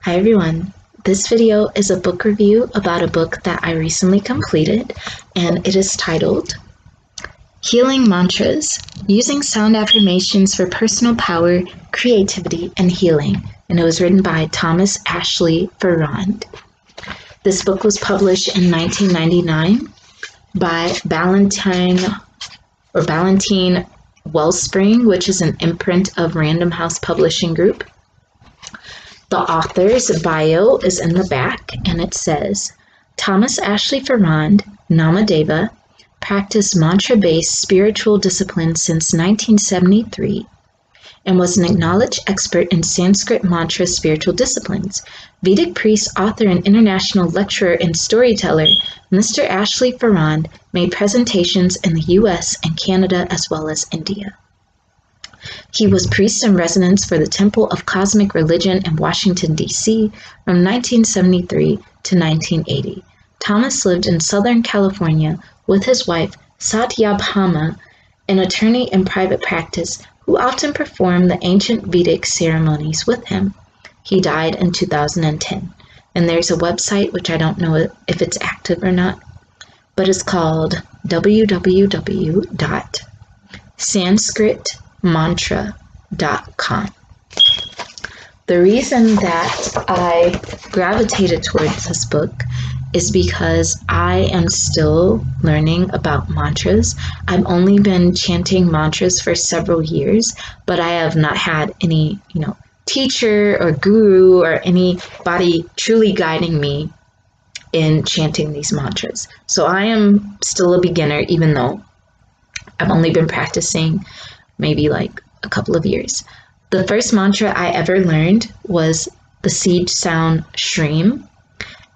Hi everyone, this video is a book review about a book that I recently completed, and it is titled Healing Mantras, Using Sound Affirmations for Personal Power, Creativity, and Healing, and it was written by Thomas Ashley-Farrand. This book was published in 1999 by Ballantine Wellspring, which is an imprint of Random House Publishing Group. The author's bio is in the back, and it says, Thomas Ashley-Farrand, Namadeva, practiced mantra-based spiritual discipline since 1973 and was an acknowledged expert in Sanskrit mantra spiritual disciplines. Vedic priest, author, and international lecturer and storyteller, Mr. Ashley-Farrand made presentations in the U.S. and Canada as well as India. He was priest in residence for the Temple of Cosmic Religion in Washington, D.C. from 1973 to 1980. Thomas lived in Southern California with his wife, Satyabhama, an attorney in private practice who often performed the ancient Vedic ceremonies with him. He died in 2010, and there's a website which I don't know if it's active or not, but it's called www.sanskritmantra.com. The reason that I gravitated towards this book is because I am still learning about mantras. I've only been chanting mantras for several years, but I have not had any, teacher or guru or anybody truly guiding me in chanting these mantras. So I am still a beginner, even though I've only been practicing maybe like a couple of years. The first mantra I ever learned was the seed sound Shreem,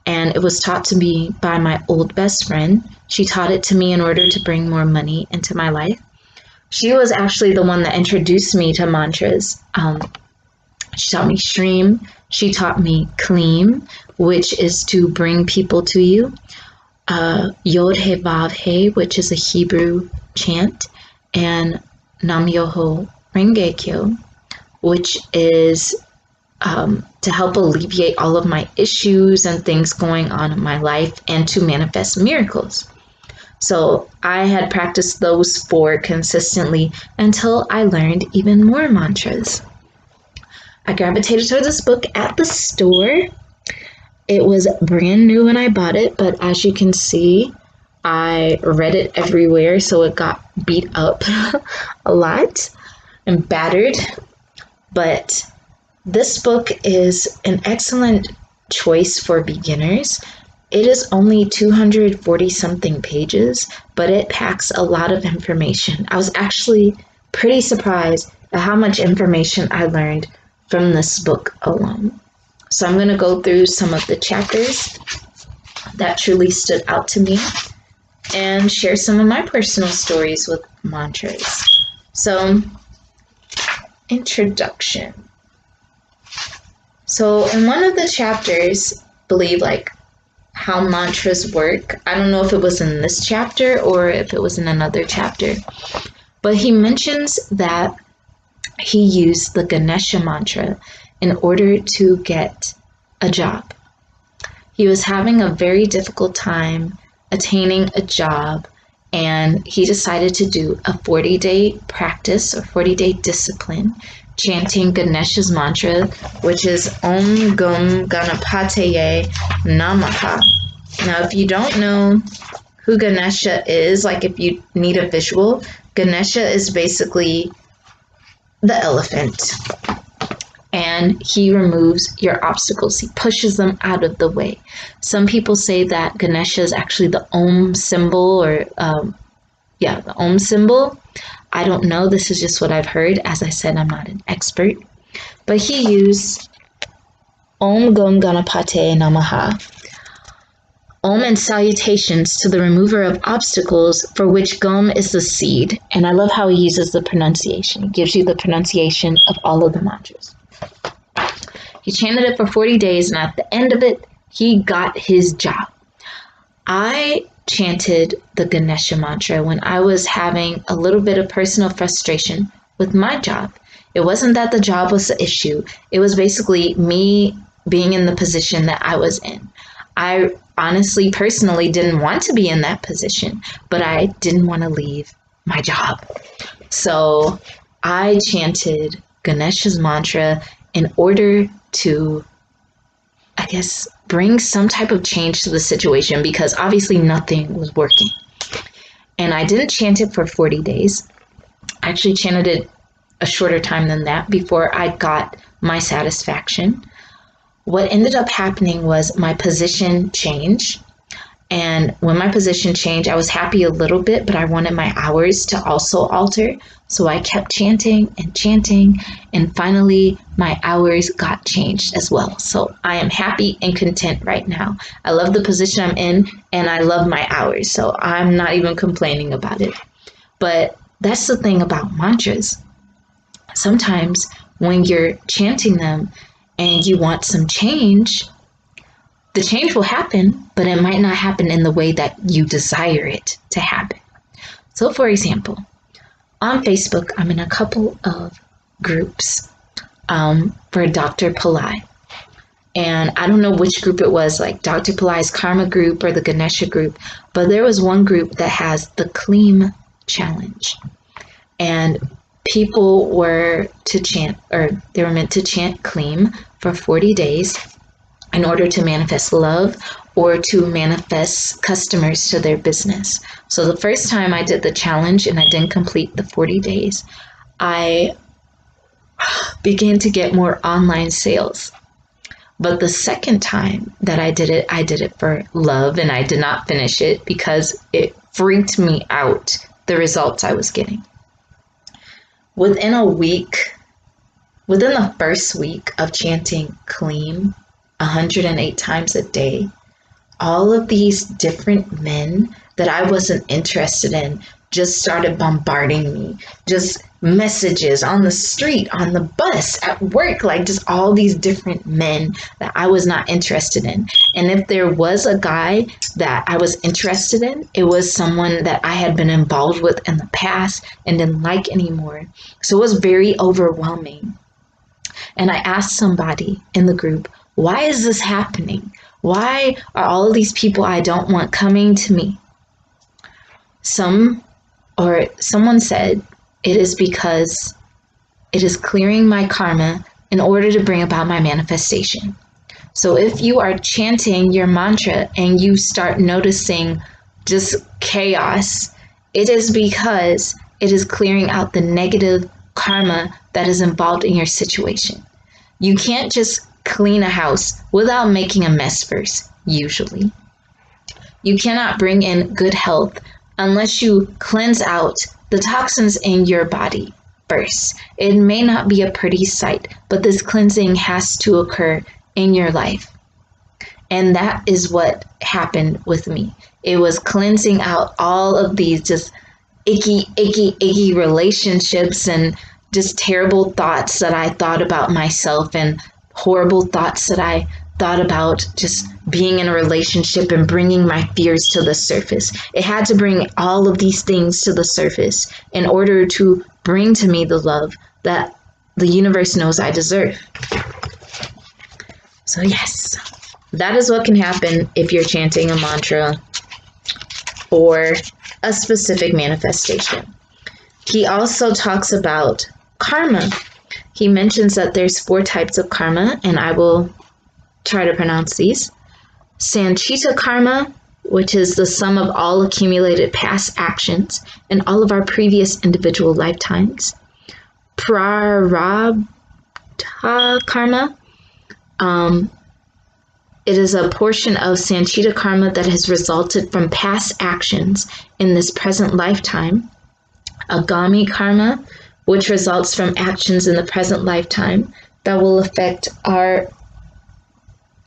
and it was taught to me by my old best friend. She taught it to me in order to bring more money into my life. She was actually the one that introduced me to mantras. She taught me Shreem. She taught me Kleem, which is to bring people to you. Yod He Vav He, which is a Hebrew chant, and Nam Yoho Renge Kyo, which is to help alleviate all of my issues and things going on in my life and to manifest miracles. So I had practiced those four consistently until I learned even more mantras. I gravitated toward this book at the store. It was brand new when I bought it, but as you can see, I read it everywhere, so it got beat up a lot and battered. But this book is an excellent choice for beginners. It is only 240 something pages, but it packs a lot of information. I was actually pretty surprised at how much information I learned from this book alone. So I'm going to go through some of the chapters that truly stood out to me and share some of my personal stories with mantras. So, introduction. So in one of the chapters, how mantras work. I don't know if it was in this chapter or if it was in another chapter, but he mentions that he used the Ganesha mantra in order to get a job. He was having a very difficult time attaining a job, and he decided to do a 40-day practice or 40-day discipline chanting Ganesha's mantra, which is Om Gum Ganapataye Namaha. Now, if you don't know who Ganesha is, if you need a visual, Ganesha is basically the elephant, and he removes your obstacles. He pushes them out of the way. Some people say that Ganesha is actually the Om symbol, or the Om symbol. I don't know. This is just what I've heard. As I said, I'm not an expert. But he used Om Gum Ganapate Namaha. Om and salutations to the remover of obstacles, for which Gum is the seed. And I love how he uses the pronunciation. He gives you the pronunciation of all of the mantras. He chanted it for 40 days, and at the end of it, he got his job. I chanted the Ganesha mantra when I was having a little bit of personal frustration with my job. It wasn't that the job was the issue. It was basically me being in the position that I was in. I honestly, personally didn't want to be in that position, but I didn't want to leave my job. So I chanted Ganesh's mantra in order to, I guess, bring some type of change to the situation, because obviously nothing was working. And I didn't chant it for 40 days. I actually chanted it a shorter time than that before I got my satisfaction. What ended up happening was my position changed. And when my position changed, I was happy a little bit, but I wanted my hours to also alter. So I kept chanting, and finally my hours got changed as well. So I am happy and content right now. I love the position I'm in, and I love my hours. So I'm not even complaining about it. But that's the thing about mantras. Sometimes when you're chanting them and you want some change, the change will happen, but it might not happen in the way that you desire it to happen. So for example, on Facebook, I'm in a couple of groups for Dr. Pillai. And I don't know which group it was, like Dr. Pillai's Karma group or the Ganesha group, but there was one group that has the Kleem challenge. And people were to chant, or they were meant to chant Kleem for 40 days in order to manifest love or to manifest customers to their business. So the first time I did the challenge and I didn't complete the 40 days, I began to get more online sales. But the second time that I did it for love, and I did not finish it because it freaked me out, the results I was getting. Within the first week of chanting Kleem 108 times a day, all of these different men that I wasn't interested in just started bombarding me. Just messages on the street, on the bus, at work, like just all these different men that I was not interested in. And if there was a guy that I was interested in, it was someone that I had been involved with in the past and didn't like anymore. So it was very overwhelming. And I asked somebody in the group, why is this happening? Why are all of these people I don't want coming to me? Someone said, it is because it is clearing my karma in order to bring about my manifestation. So if you are chanting your mantra and you start noticing just chaos, it is because it is clearing out the negative karma that is involved in your situation. You can't just clean a house without making a mess first, usually. You cannot bring in good health unless you cleanse out the toxins in your body first. It may not be a pretty sight, but this cleansing has to occur in your life. And that is what happened with me. It was cleansing out all of these just icky relationships and just terrible thoughts that I thought about myself, and horrible thoughts that I thought about just being in a relationship and bringing my fears to the surface. It had to bring all of these things to the surface in order to bring to me the love that the universe knows I deserve. So yes, that is what can happen if you're chanting a mantra or a specific manifestation. He also talks about karma. He mentions that there's 4 types of karma, and I will try to pronounce these. Sanchita karma, which is the sum of all accumulated past actions in all of our previous individual lifetimes. Prarabdha karma. It is a portion of Sanchita karma that has resulted from past actions in this present lifetime. Agami karma, which results from actions in the present lifetime that will affect our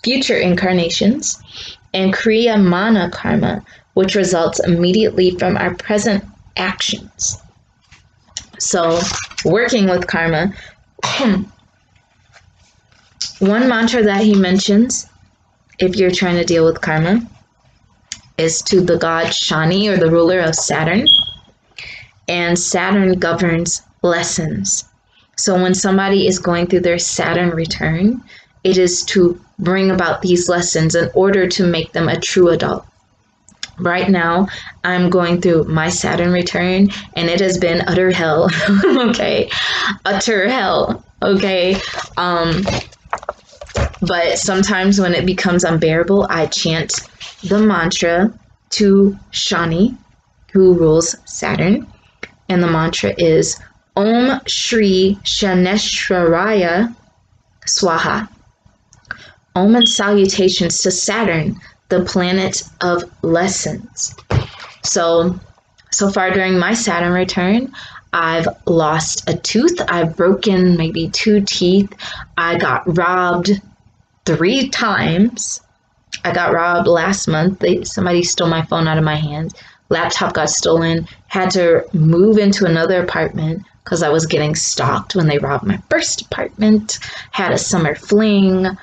future incarnations. And Kriya Mana karma, which results immediately from our present actions. So, working with karma, one mantra that he mentions, if you're trying to deal with karma, is to the god Shani, or the ruler of Saturn. And Saturn governs lessons. So when somebody is going through their Saturn return, it is to bring about these lessons in order to make them a true adult. Right now, I'm going through my Saturn return, and it has been utter hell. Okay, utter hell. Okay, but sometimes when it becomes unbearable, I chant the mantra to Shani, who rules Saturn, and the mantra is Om Shri Shaneshwaraya Swaha. Om and salutations to Saturn, the planet of lessons. So far during my Saturn return, I've lost a tooth. I've broken maybe 2 teeth. I got robbed 3 times. I got robbed last month. Somebody stole my phone out of my hands. Laptop got stolen. Had to move into another apartment because I was getting stalked when they robbed my first apartment. Had a summer fling.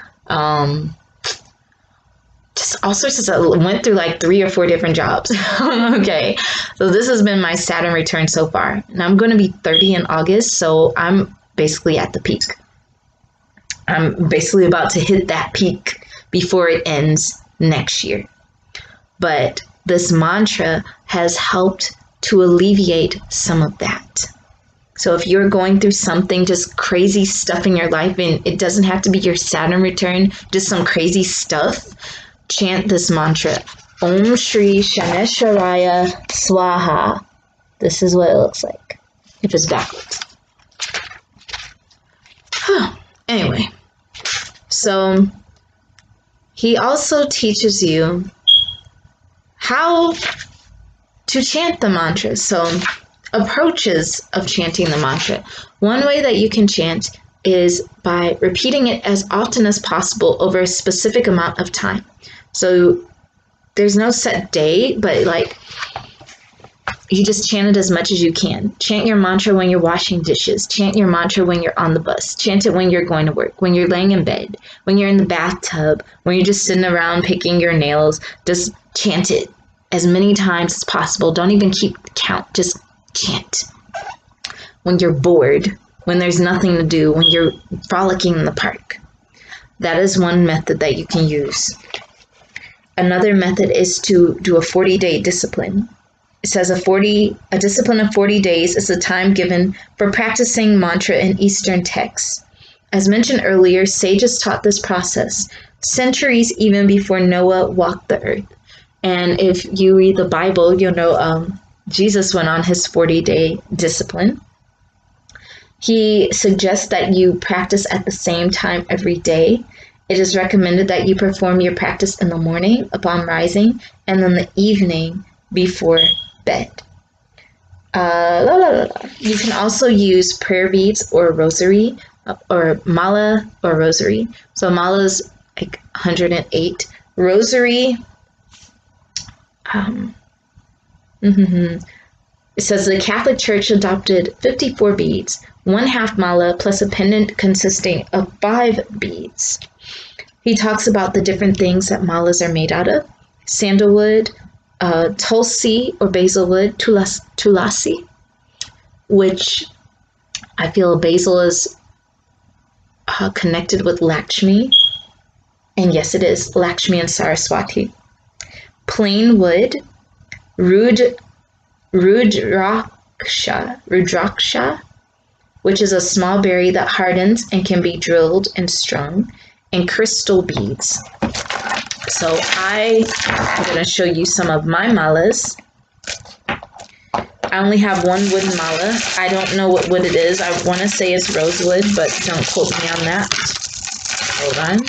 Just all sorts of stuff. Went through like 3 or 4 different jobs. Okay, so this has been my Saturn return so far, and I'm going to be 30 in August, so I'm basically at the peak. I'm basically about to hit that peak before it ends next year. But this mantra has helped to alleviate some of that. So if you're going through something, just crazy stuff in your life, and it doesn't have to be your Saturn return, just some crazy stuff, chant this mantra, Om Shri Shaneshwaraya Swaha. This is what it looks like if it's backwards. Anyway, so he also teaches you how to chant the mantra. So approaches of chanting the mantra. One way that you can chant is by repeating it as often as possible over a specific amount of time. So there's no set day, but like you just chant it as much as you can. Chant your mantra when you're washing dishes. Chant your mantra when you're on the bus. Chant it when you're going to work, when you're laying in bed, when you're in the bathtub, when you're just sitting around picking your nails. Just chant it as many times as possible. Don't even keep count. Just chant. When you're bored, when there's nothing to do, when you're frolicking in the park. That is one method that you can use. Another method is to do a 40-day discipline. It says a discipline of 40 days is the time given for practicing mantra in Eastern texts. As mentioned earlier, sages taught this process centuries even before Noah walked the earth. And if you read the Bible, you'll know Jesus went on his 40-day discipline. He suggests that you practice at the same time every day. It is recommended that you perform your practice in the morning upon rising and in the evening before bed. You can also use prayer beads or rosary or mala or rosary. So mala is like 108. Rosary, it says the Catholic Church adopted 54 beads, 1/2 mala plus a pendant consisting of 5 beads. He talks about the different things that malas are made out of. Sandalwood, tulsi or basilwood, tulasi, which I feel basil is connected with Lakshmi. And yes, it is Lakshmi and Saraswati. Plain wood, rudraksha, which is a small berry that hardens and can be drilled and strung, and crystal beads. So I am going to show you some of my malas. I only have one wooden mala. I don't know what wood it is. I want to say it's rosewood, but don't quote me on that. Hold on.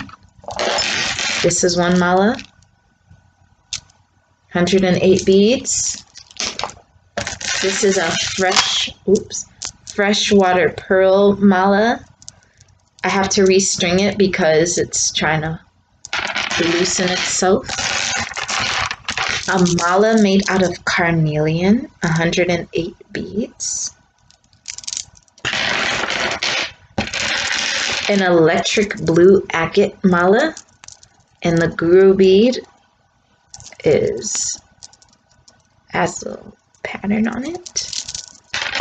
This is one mala. 108 beads. This is a freshwater pearl mala. I have to restring it because it's trying to loosen itself. A mala made out of carnelian, 108 beads. An electric blue agate mala, and the guru bead has a pattern on it.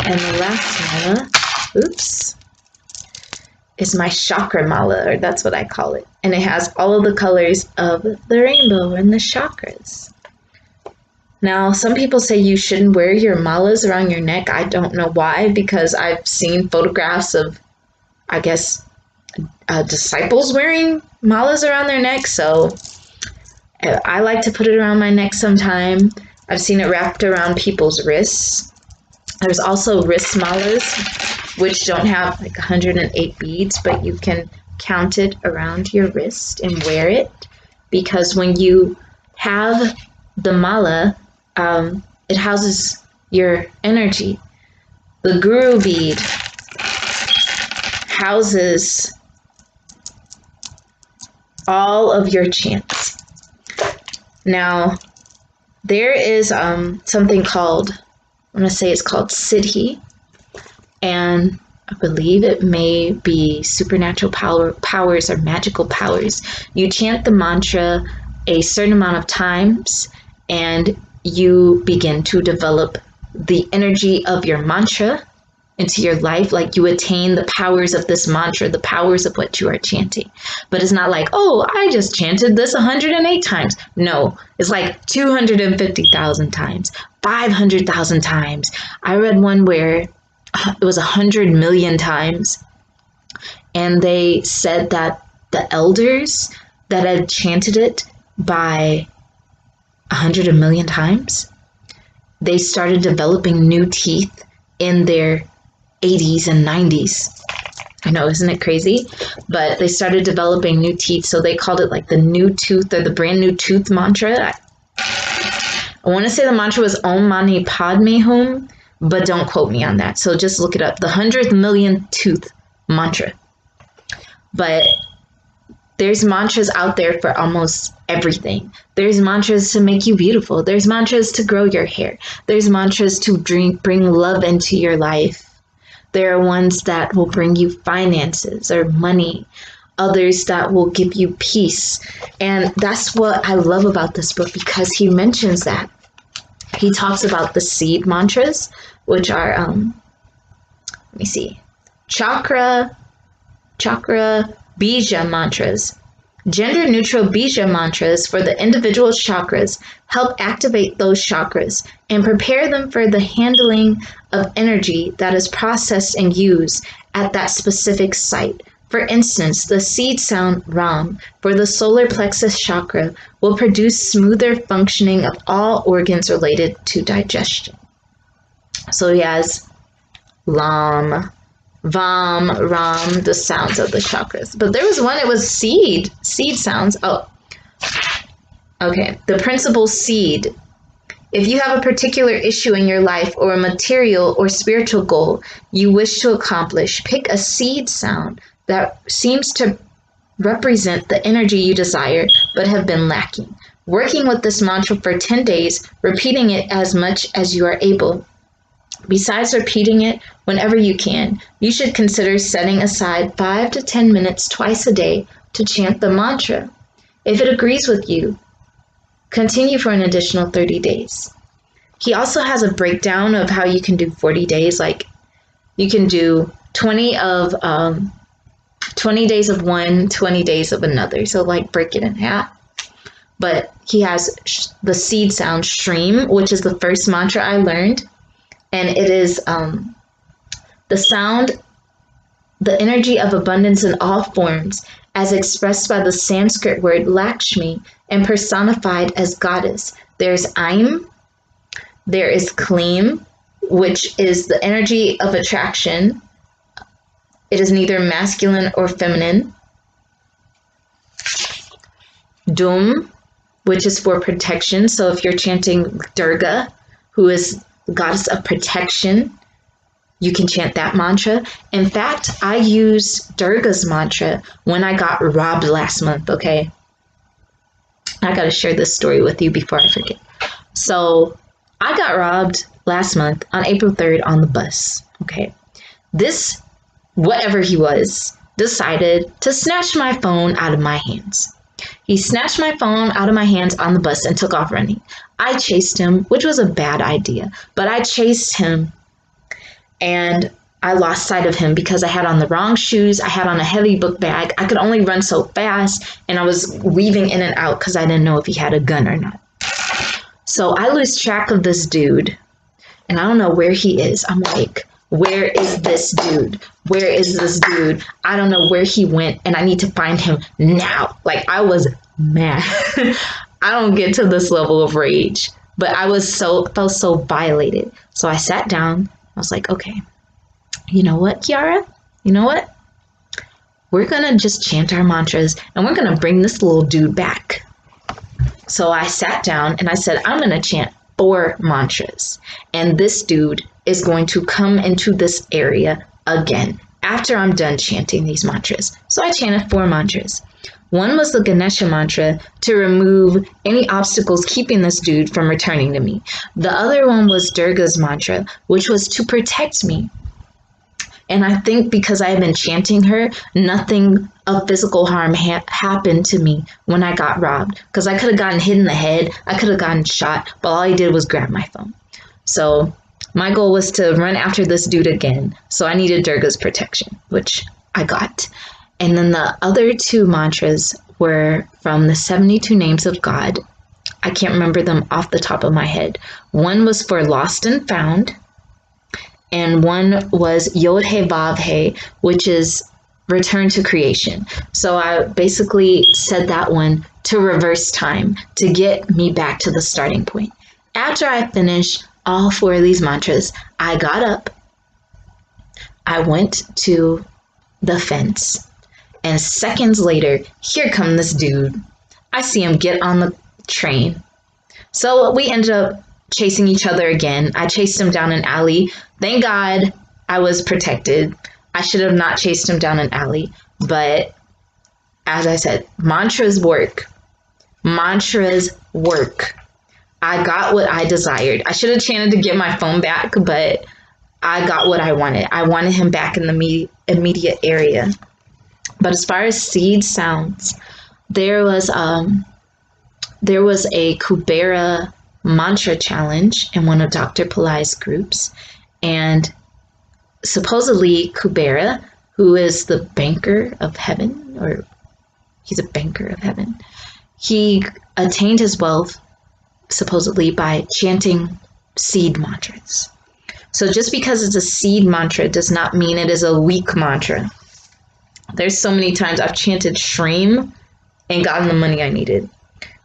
And the last mala, is my chakra mala, or that's what I call it. And it has all of the colors of the rainbow and the chakras. Now, some people say you shouldn't wear your malas around your neck. I don't know why, because I've seen photographs of, I guess, disciples wearing malas around their neck. So I like to put it around my neck sometime. I've seen it wrapped around people's wrists. There's also wrist malas, which don't have like 108 beads, but you can count it around your wrist and wear it. Because when you have the mala, it houses your energy. The guru bead houses all of your chants. Now, there is something called, I want to say it's called Siddhi, and I believe it may be supernatural powers or magical powers. You chant the mantra a certain amount of times, and you begin to develop the energy of your mantra into your life. Like you attain the powers of this mantra, the powers of what you are chanting. But it's not like, oh, I just chanted this 108 times. No, it's like 250,000 times, 500,000 times. I read one where it was 100 million times. And they said that the elders that had chanted it by 100 million times, they started developing new teeth in their 80s and 90s. I know, isn't it crazy? But they started developing new teeth, so they called it like the new tooth or the brand new tooth mantra. I want to say the mantra was Om Mani Padme Hum, but don't quote me on that. So just look it up, the 100th million tooth mantra. But there's mantras out there for almost everything. There's mantras to make you beautiful. There's mantras to grow your hair. There's mantras to bring love into your life. There are ones that will bring you finances or money. Others that will give you peace. And that's what I love about this book, because he mentions that. He talks about the seed mantras, which are, let me see, chakra bija mantras. Gender-neutral bija mantras for the individual chakras help activate those chakras and prepare them for the handling of energy that is processed and used at that specific site. For instance, the seed sound Ram for the solar plexus chakra will produce smoother functioning of all organs related to digestion. So he has Lam, Vam, Ram, the sounds of the chakras. But there was one, it was seed sounds. Oh, okay. The principal seed. If you have a particular issue in your life or a material or spiritual goal you wish to accomplish, pick a seed sound that seems to represent the energy you desire but have been lacking. Working with this mantra for 10 days, repeating it as much as you are able. Besides repeating it whenever you can, you should consider setting aside 5 to 10 minutes twice a day to chant the mantra. If it agrees with you, continue for an additional 30 days. He also has a breakdown of how you can do 40 days. Like you can do 20 days of one, 20 days of another. So like break it in half. But he has the seed sound stream, which is the first mantra I learned. And it is the sound, the energy of abundance in all forms, as expressed by the Sanskrit word Lakshmi and personified as goddess. There's Aim, there is Kleem, which is the energy of attraction. It is neither masculine or feminine. Dum, which is for protection. So if you're chanting Durga, who is the goddess of protection, you can chant that mantra. In fact, I used Durga's mantra when I got robbed last month, okay? I gotta share this story with you before I forget. So I got robbed last month on April 3rd on the bus, okay? This, whatever he was, decided to snatch my phone out of my hands. He snatched my phone out of my hands on the bus and took off running. I chased him, which was a bad idea, but I chased him and I lost sight of him because I had on the wrong shoes. I had on a heavy book bag. I could only run so fast, and I was weaving in and out because I didn't know if he had a gun or not. So I lose track of this dude, and I don't know where he is. I'm like, where is this dude? Where is this dude? I don't know where he went, and I need to find him now. Like, I was mad. I don't get to this level of rage, but I felt so violated. So I sat down. I was like, okay, you know what, Kiara? You know what? We're going to just chant our mantras, and we're going to bring this little dude back. So I sat down, and I said, I'm going to chant 4 mantras, and this dude is going to come into this area again after I'm done chanting these mantras. So I chanted 4 mantras. One was the Ganesha mantra to remove any obstacles keeping this dude from returning to me. The other one was Durga's mantra, which was to protect me. And I think because I had been chanting her, nothing of physical harm happened to me when I got robbed. Because I could have gotten hit in the head, I could have gotten shot, but all I did was grab my phone. So my goal was to run after this dude again. So I needed Durga's protection, which I got. And then the other 2 mantras were from the 72 names of God. I can't remember them off the top of my head. One was for lost and found. And one was Yod He Vav He, which is return to creation. So I basically said that one to reverse time, to get me back to the starting point. After I finished all 4 of these mantras, I got up, I went to the fence, and seconds later, here comes this dude. I see him get on the train. So we ended up chasing each other again. I chased him down an alley. Thank God I was protected. I should have not chased him down an alley. But as I said, mantras work. Mantras work. I got what I desired. I should have chanted to get my phone back, but I got what I wanted. I wanted him back in the immediate area. But as far as seed sounds, there was a Kubera mantra challenge in one of Dr. Pillai's groups, and supposedly Kubera, who is the banker of heaven, or he's a banker of heaven, he attained his wealth supposedly by chanting seed mantras. So just because it's a seed mantra does not mean it is a weak mantra. There's so many times I've chanted Shreem and gotten the money I needed.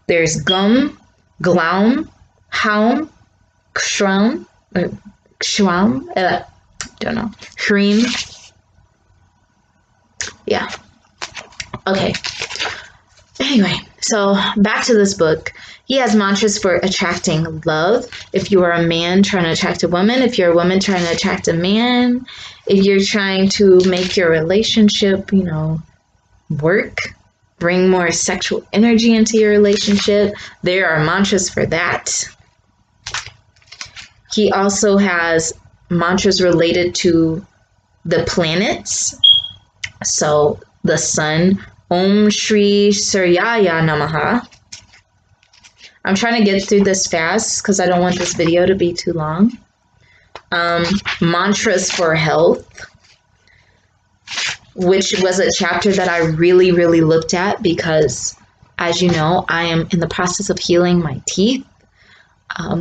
There's Gum, Glaum, Haum, Kshram, don't know, Shreem. Yeah. Okay. Anyway, so back to this book. He has mantras for attracting love. If you are a man trying to attract a woman, if you're a woman trying to attract a man, if you're trying to make your relationship, work, bring more sexual energy into your relationship, there are mantras for that. He also has mantras related to the planets. So the sun, Om Shri Suryaya Namaha. I'm trying to get through this fast because I don't want this video to be too long. Mantras for health, which was a chapter that I really, really looked at because, as you know, I am in the process of healing my teeth.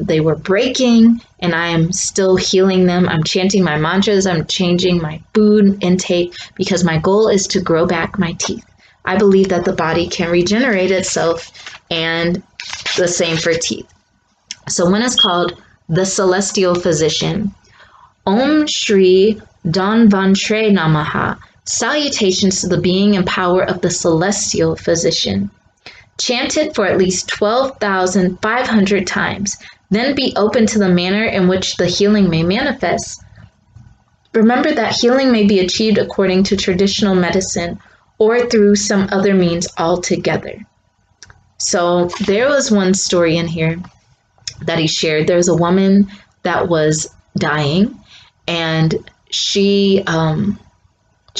They were breaking and I am still healing them. I'm chanting my mantras. I'm changing my food intake because my goal is to grow back my teeth. I believe that the body can regenerate itself, and the same for teeth. So one is called the Celestial Physician. Om Shri Dhanvantre Namaha. Salutations to the being and power of the Celestial Physician. Chant it for at least 12,500 times. Then be open to the manner in which the healing may manifest. Remember that healing may be achieved according to traditional medicine or through some other means altogether. So there was one story in here that he shared. There was a woman that was dying, and she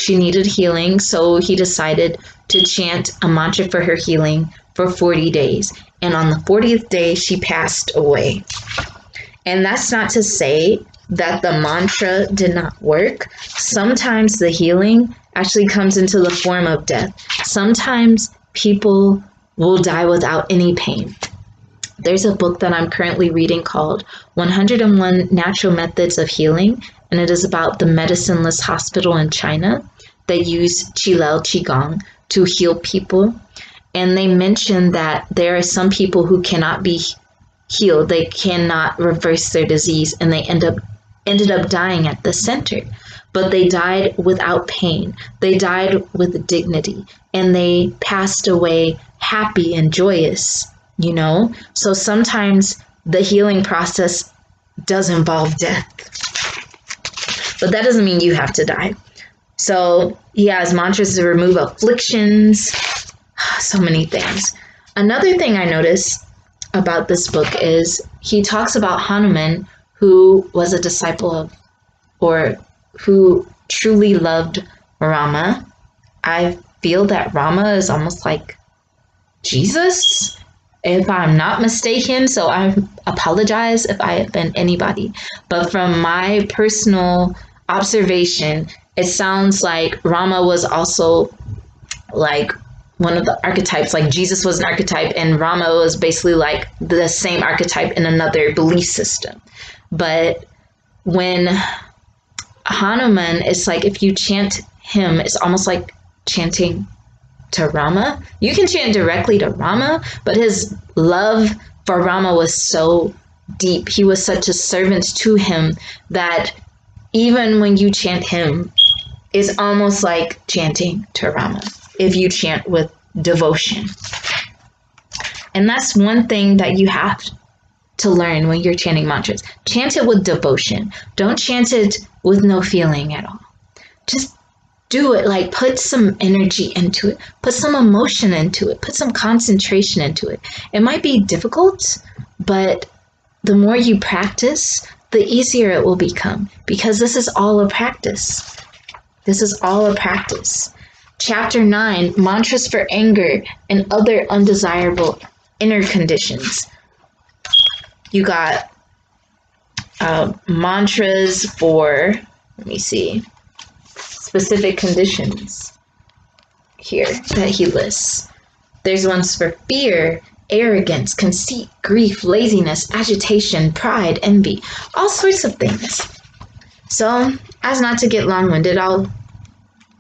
needed healing, so he decided to chant a mantra for her healing for 40 days. And on the 40th day, she passed away. And that's not to say that the mantra did not work, sometimes the healing actually comes into the form of death. Sometimes people will die without any pain. There's a book that I'm currently reading called 101 Natural Methods of Healing, and it is about the medicineless hospital in China that use Qigong to heal people. And they mention that there are some people who cannot be healed. They cannot reverse their disease, and they ended up dying at the center. But they died without pain. They died with dignity, and they passed away happy and joyous, you know? So sometimes the healing process does involve death. But that doesn't mean you have to die. So he has mantras to remove afflictions, so many things. Another thing I noticed about this book is he talks about Hanuman, who was a disciple of, or who truly loved Rama. I feel that Rama is almost like Jesus, if I'm not mistaken, so I apologize if I offend anybody. But from my personal observation, it sounds like Rama was also like one of the archetypes, like Jesus was an archetype and Rama was basically like the same archetype in another belief system. But when Hanuman, it's like if you chant him, it's almost like chanting to Rama. You can chant directly to Rama, but his love for Rama was so deep. He was such a servant to him that even when you chant him, it's almost like chanting to Rama if you chant with devotion. And that's one thing that you have to learn when you're chanting mantras. Chant it with devotion. Don't chant it with no feeling at all. Just do it, like put some energy into it, put some emotion into it, put some concentration into it. It might be difficult, but the more you practice, the easier it will become, because this is all a practice. This is all a practice. Chapter 9, mantras for anger and other undesirable inner conditions. You got mantras for, let me see, specific conditions here that he lists. There's ones for fear, arrogance, conceit, grief, laziness, agitation, pride, envy, all sorts of things. So, as not to get long-winded, I'll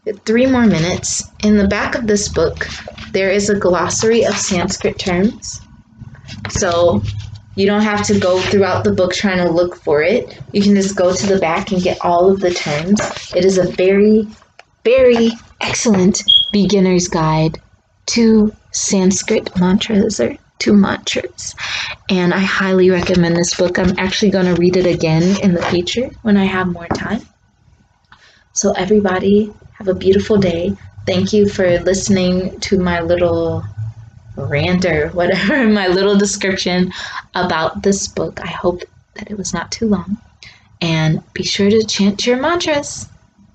get 3 more minutes. In the back of this book, there is a glossary of Sanskrit terms. So, you don't have to go throughout the book trying to look for it. You can just go to the back and get all of the terms. It is a very, very excellent beginner's guide to Sanskrit mantras, or to mantras. And I highly recommend this book. I'm actually going to read it again in the future when I have more time. So everybody, have a beautiful day. Thank you for listening to my little rant or whatever, my little description about this book. I hope that it was not too long. And be sure to chant your mantras.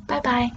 Bye-bye.